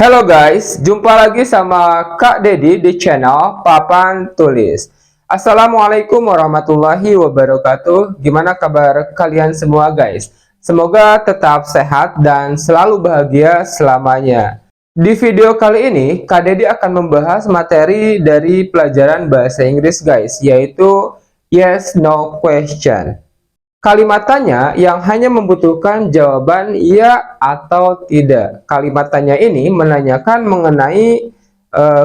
Halo guys, jumpa lagi sama Kak Dedi di channel Papan Tulis. Assalamualaikum warahmatullahi wabarakatuh. Gimana kabar kalian semua guys? Semoga tetap sehat dan selalu bahagia selamanya. Di video kali ini, Kak Dedi akan membahas materi dari pelajaran bahasa Inggris guys, yaitu yes no question. Kalimat tanya yang hanya membutuhkan jawaban ya atau tidak. Kalimat tanya ini menanyakan mengenai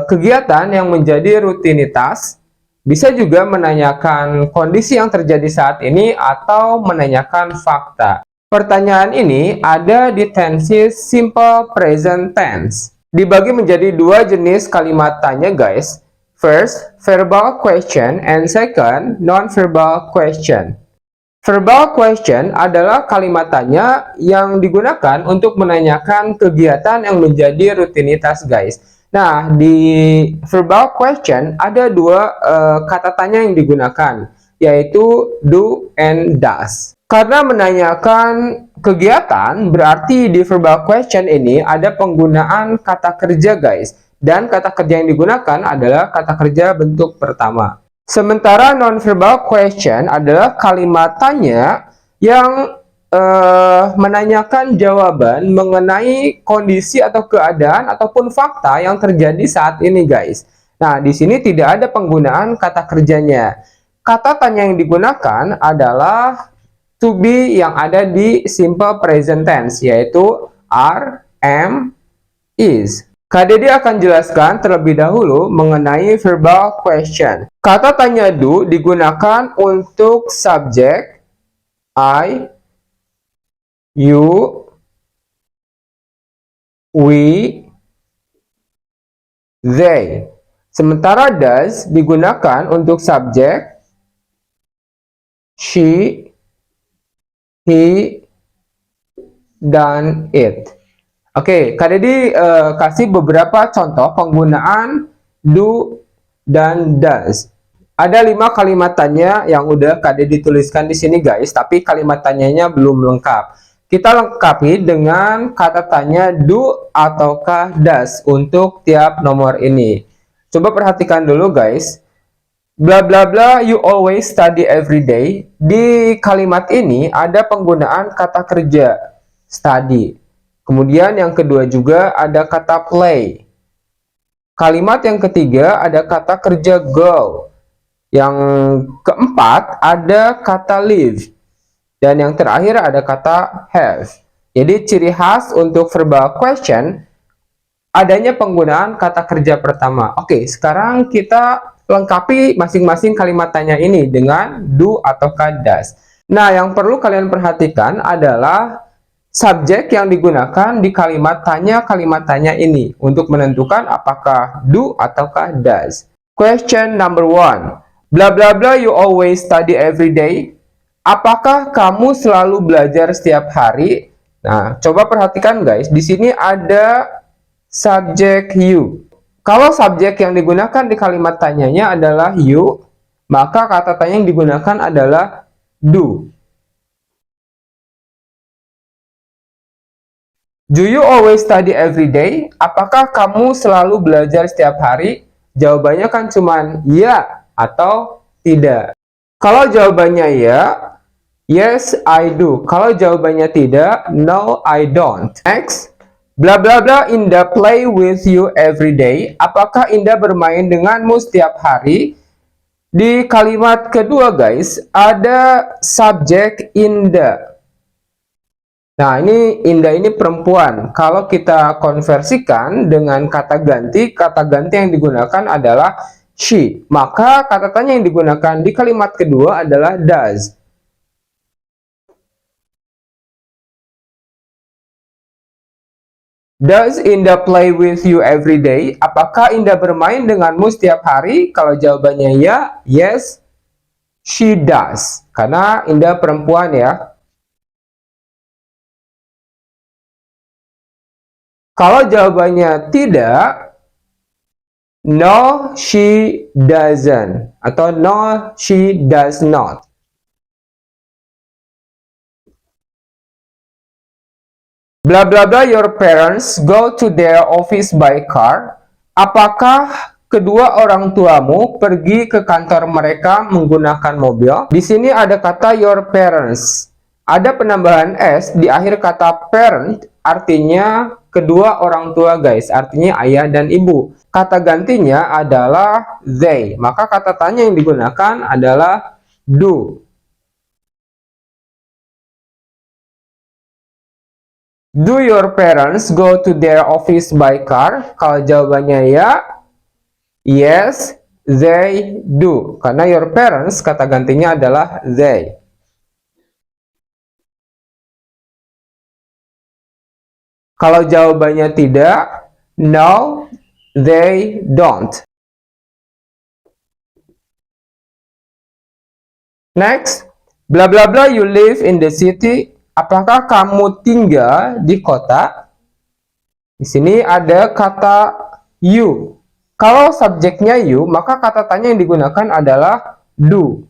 kegiatan yang menjadi rutinitas, bisa juga menanyakan kondisi yang terjadi saat ini atau menanyakan fakta. Pertanyaan ini ada di tense simple present tense. Dibagi menjadi dua jenis kalimat tanya guys. First, verbal question and second, non-verbal question. Verbal question adalah kalimat tanya yang digunakan untuk menanyakan kegiatan yang menjadi rutinitas guys. Nah, di verbal question ada dua kata tanya yang digunakan, yaitu do and does. Karena menanyakan kegiatan, berarti di verbal question ini ada penggunaan kata kerja guys. Dan kata kerja yang digunakan adalah kata kerja bentuk pertama. Sementara non-verbal question adalah kalimat tanya yang menanyakan jawaban mengenai kondisi atau keadaan ataupun fakta yang terjadi saat ini guys. Nah, di sini tidak ada penggunaan kata kerjanya. Kata tanya yang digunakan adalah to be yang ada di simple present tense, yaitu are, am, is. Kak Dede akan jelaskan terlebih dahulu mengenai verbal question. Kata tanya do digunakan untuk subjek I, you, we, they. Sementara does digunakan untuk subjek she, he, dan it. Oke, Kak Dedi kasih beberapa contoh penggunaan do dan does. Ada 5 kalimat tanya yang udah Kak Dedi tuliskan di sini guys, tapi kalimat tanyanya belum lengkap. Kita lengkapi dengan kata tanya do ataukah does untuk tiap nomor ini. Coba perhatikan dulu guys. Bla bla bla, you always study every day. Di kalimat ini ada penggunaan kata kerja study. Kemudian yang kedua juga ada kata play. Kalimat yang ketiga ada kata kerja go. Yang keempat ada kata live. Dan yang terakhir ada kata have. Jadi ciri khas untuk verbal question adanya penggunaan kata kerja pertama. Oke, sekarang kita lengkapi masing-masing kalimat tanya ini dengan do atau does. Nah, yang perlu kalian perhatikan adalah subjek yang digunakan di kalimat tanya ini untuk menentukan apakah do ataukah does. Question number 1. Bla bla bla, you always study every day. Apakah kamu selalu belajar setiap hari? Nah, coba perhatikan guys, di sini ada subjek you. Kalau subjek yang digunakan di kalimat tanyanya adalah you, maka kata tanya yang digunakan adalah do. Do you always study every day? Apakah kamu selalu belajar setiap hari? Jawabannya kan cuman ya atau tidak. Kalau jawabannya ya, yes I do. Kalau jawabannya tidak, no I don't. Next, bla bla bla, Indah play with you every day. Apakah Indah bermain denganmu setiap hari? Di kalimat kedua guys, ada subjek Indah. Nah, ini Indah ini perempuan. Kalau kita konversikan dengan kata ganti yang digunakan adalah she. Maka kata tanya yang digunakan di kalimat kedua adalah does. Does Indah play with you every day? Apakah Indah bermain denganmu setiap hari? Kalau jawabannya ya, yes, she does. Karena Indah perempuan ya. Kalau jawabannya tidak, no, she doesn't. Atau no, she does not. Bla bla bla, your parents go to their office by car. Apakah kedua orang tuamu pergi ke kantor mereka menggunakan mobil? Di sini ada kata your parents. Ada penambahan s di akhir kata parent, artinya kedua orang tua guys, artinya ayah dan ibu. Kata gantinya adalah they, maka kata tanya yang digunakan adalah do. Do your parents go to their office by car? Kalau jawabannya ya, yes, they do. Karena your parents kata gantinya adalah they. Kalau jawabannya tidak, no, they don't. Next, bla bla bla, you live in the city. Apakah kamu tinggal di kota? Di sini ada kata you. Kalau subjeknya you, maka kata tanya yang digunakan adalah do.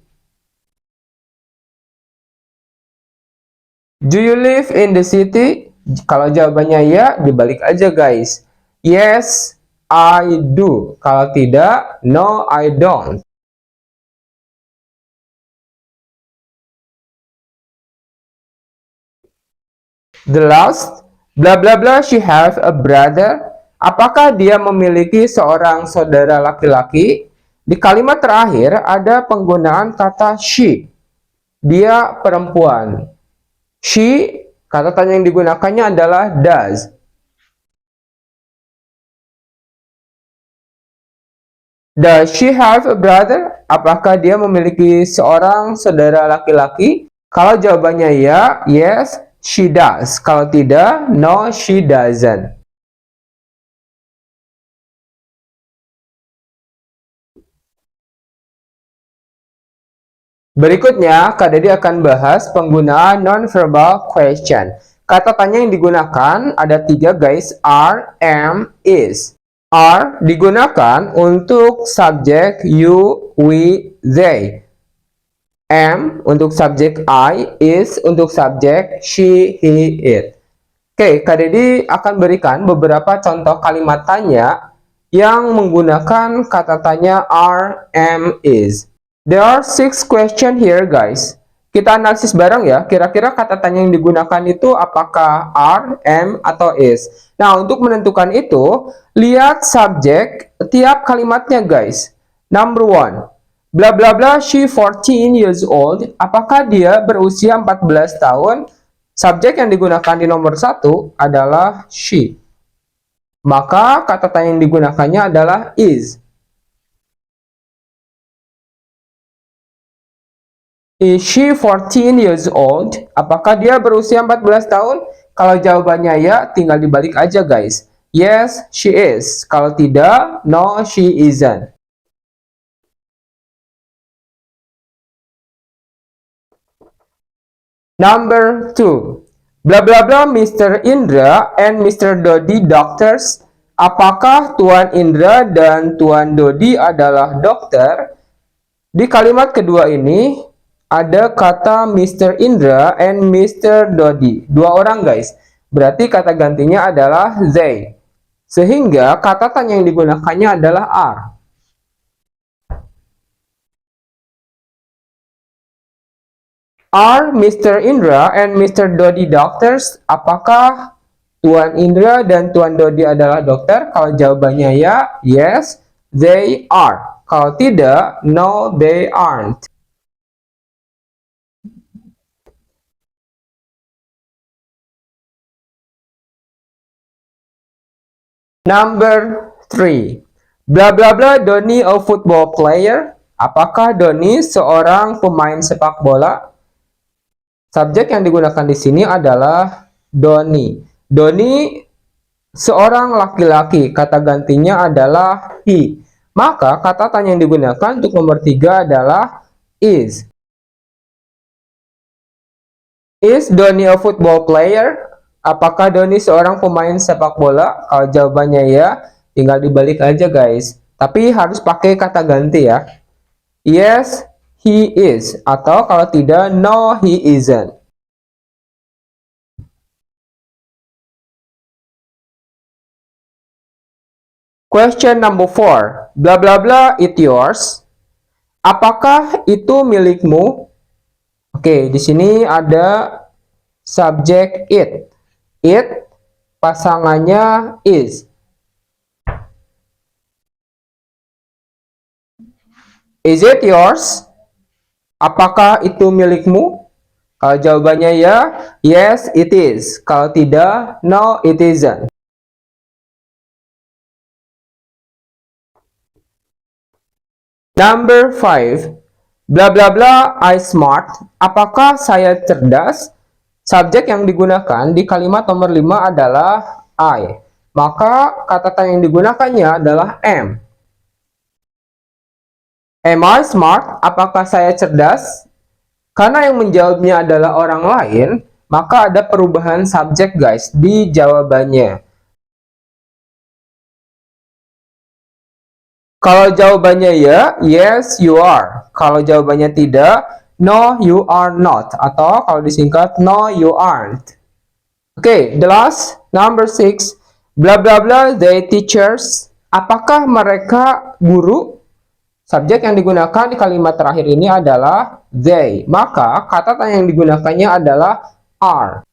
Do you live in the city? Kalau jawabannya ya, dibalik aja guys. Yes, I do. Kalau tidak, no, I don't. The last, bla bla bla, she have a brother. Apakah dia memiliki seorang saudara laki-laki? Di kalimat terakhir ada penggunaan kata she. Dia perempuan. She, kata tanya yang digunakannya adalah does. Does she have a brother? Apakah dia memiliki seorang saudara laki-laki? Kalau jawabannya ya, yes, she does. Kalau tidak, no, she doesn't. Berikutnya, Kak Dedi akan bahas penggunaan non-verbal question. Kata tanya yang digunakan ada 3 guys, are, am, is. Are digunakan untuk subjek you, we, they. Am untuk subjek I, is untuk subjek she, he, it. Oke, Kak Dedi akan berikan beberapa contoh kalimat tanya yang menggunakan kata tanya are, am, is. There are 6 question here guys. Kita analisis bareng ya, kira-kira kata tanya yang digunakan itu apakah are, am, atau is. Nah, untuk menentukan itu, lihat subjek tiap kalimatnya guys. Number 1, bla bla bla, she 14 years old. Apakah dia berusia 14 tahun? Subjek yang digunakan di nomor 1 adalah she. Maka kata tanya yang digunakannya adalah is. Is she 14 years old? Apakah dia berusia 14 tahun? Kalau jawabannya ya, tinggal dibalik aja guys. Yes, she is. Kalau tidak, no, she isn't. Number 2. Bla bla bla, Mr. Indra and Mr. Dodi doctors. Apakah Tuan Indra dan Tuan Dodi adalah dokter? Di kalimat kedua ini ada kata Mr. Indra and Mr. Dodi. 2 orang guys. Berarti kata gantinya adalah they. Sehingga kata tanya yang digunakannya adalah are. Are Mr. Indra and Mr. Dodi doctors? Apakah Tuan Indra dan Tuan Dodi adalah dokter? Kalau jawabannya ya, yes, they are. Kalau tidak, no, they aren't. Number 3. Bla bla bla, Doni a football player. Apakah Doni seorang pemain sepak bola? Subjek yang digunakan di sini adalah Doni. Doni seorang laki-laki, kata gantinya adalah he. Maka kata tanya yang digunakan untuk nomor 3 adalah is. Is Doni a football player? Apakah Doni seorang pemain sepak bola? Kalau jawabannya ya, tinggal dibalik aja guys. Tapi harus pakai kata ganti ya. Yes, he is. Atau kalau tidak, no, he isn't. Question number 4. Blah blah blah it yours. Apakah itu milikmu? Oke, di sini ada subjek it. It pasangannya is. Is it yours? Apakah itu milikmu? Kalau jawabannya ya, yes it is. Kalau tidak, no it isn't. Number 5. Bla bla bla I smart. Apakah saya cerdas? Subjek yang digunakan di kalimat nomor 5 adalah I. Maka kata tanya yang digunakannya adalah am. Am I smart? Apakah saya cerdas? Karena yang menjawabnya adalah orang lain, maka ada perubahan subjek guys di jawabannya. Kalau jawabannya ya, yes you are. Kalau jawabannya tidak, no you are not. Atau kalau disingkat, no you aren't. Oke, the last, number 6. Bla bla bla they teachers. Apakah mereka guru? Subjek yang digunakan di kalimat terakhir ini adalah they. Maka kata tanya yang digunakannya adalah are.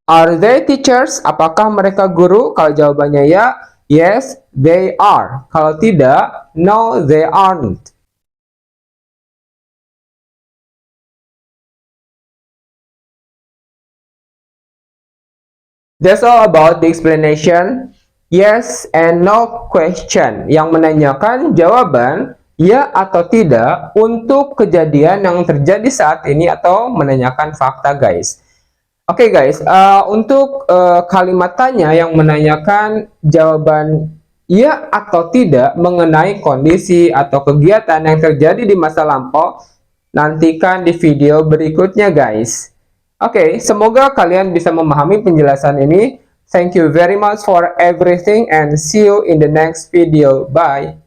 Are they teachers? Apakah mereka guru? Kalau jawabannya ya, yes they are. Kalau tidak, no they aren't. That's all about the explanation. Yes and no question yang menanyakan jawaban ya atau tidak untuk kejadian yang terjadi saat ini atau menanyakan fakta guys. Oke guys, untuk kalimat tanya yang menanyakan jawaban ya atau tidak mengenai kondisi atau kegiatan yang terjadi di masa lampau, nantikan di video berikutnya guys. Oke, semoga kalian bisa memahami penjelasan ini. Thank you very much for everything and see you in the next video. Bye.